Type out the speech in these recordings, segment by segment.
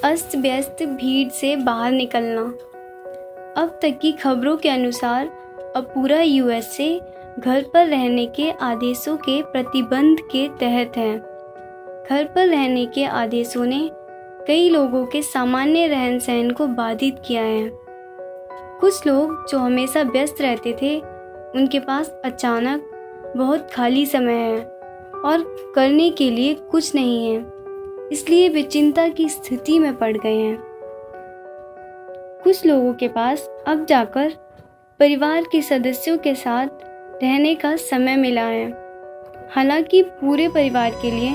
अस्त व्यस्त भीड़ से बाहर निकलना। अब तक की खबरों के अनुसार अब पूरा यूएसए घर पर रहने के आदेशों के प्रतिबंध के तहत है। घर पर रहने के आदेशों ने कई लोगों के सामान्य रहन सहन को बाधित किया है। कुछ लोग जो हमेशा व्यस्त रहते थे, उनके पास अचानक बहुत खाली समय है और करने के लिए कुछ नहीं है, इसलिए वे चिंता की स्थिति में पड़ गए हैं। कुछ लोगों के पास अब जाकर परिवार के सदस्यों के साथ रहने का समय मिला है। हालांकि पूरे परिवार के लिए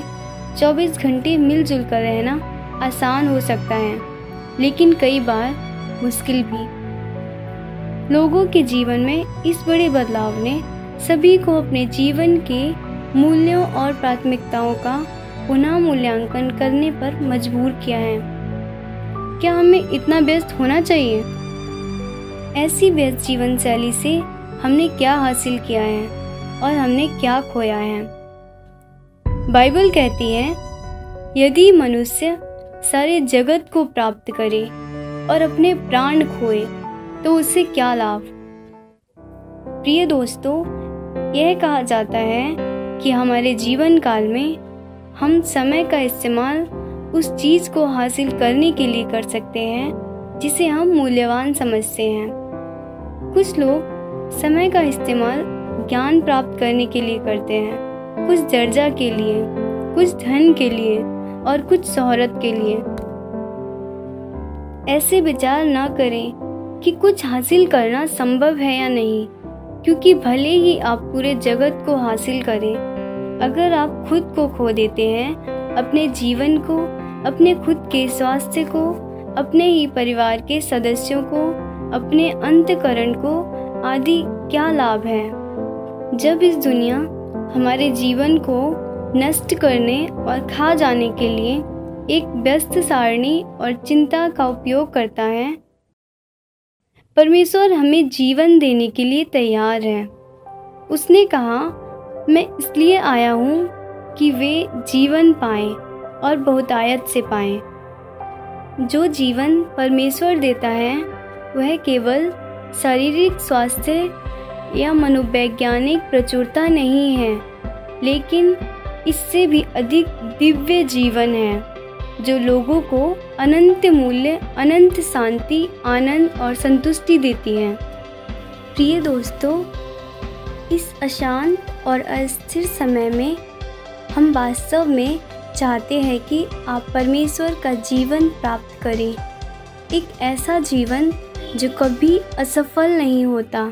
24 घंटे मिलजुल कर रहना आसान हो सकता है, लेकिन कई बार मुश्किल भी। लोगों के जीवन में इस बड़े बदलाव ने सभी को अपने जीवन के मूल्यों और प्राथमिकताओं का पुनः मूल्यांकन करने पर मजबूर किया है। क्या हमें इतना व्यस्त होना चाहिए? ऐसी व्यस्त जीवन शैली से हमने क्या हासिल किया है और हमने क्या खोया है? बाइबल कहती है, यदि मनुष्य सारे जगत को प्राप्त करे और अपने प्राण खोए तो उससे क्या लाभ? प्रिय दोस्तों, यह कहा जाता है कि हमारे जीवन काल में हम समय का इस्तेमाल उस चीज़ को हासिल करने के लिए कर सकते हैं जिसे हम मूल्यवान समझते हैं। कुछ लोग समय का इस्तेमाल ज्ञान प्राप्त करने के लिए करते हैं, कुछ दर्जा के लिए, कुछ धन के लिए और कुछ शोहरत के लिए। ऐसे विचार न करें कि कुछ हासिल करना संभव है या नहीं, क्योंकि भले ही आप पूरे जगत को हासिल करें, अगर आप खुद को खो देते हैं, अपने जीवन को, अपने खुद के स्वास्थ्य को, अपने ही परिवार के सदस्यों को, अपने अंतःकरण को आदि, क्या लाभ है? जब इस दुनिया हमारे जीवन को नष्ट करने और खा जाने के लिए एक व्यस्त सारणी और चिंता का उपयोग करता है, परमेश्वर हमें जीवन देने के लिए तैयार है। उसने कहा, मैं इसलिए आया हूँ कि वे जीवन पाएं और बहुतायत से पाएं। जो जीवन परमेश्वर देता है वह केवल शारीरिक स्वास्थ्य या मनोवैज्ञानिक प्रचुरता नहीं है, लेकिन इससे भी अधिक दिव्य जीवन है जो लोगों को अनंत मूल्य, अनंत शांति, आनंद और संतुष्टि देती है। प्रिय दोस्तों, इस अशांत और अस्थिर समय में हम वास्तव में चाहते हैं कि आप परमेश्वर का जीवन प्राप्त करें, एक ऐसा जीवन जो कभी असफल नहीं होता,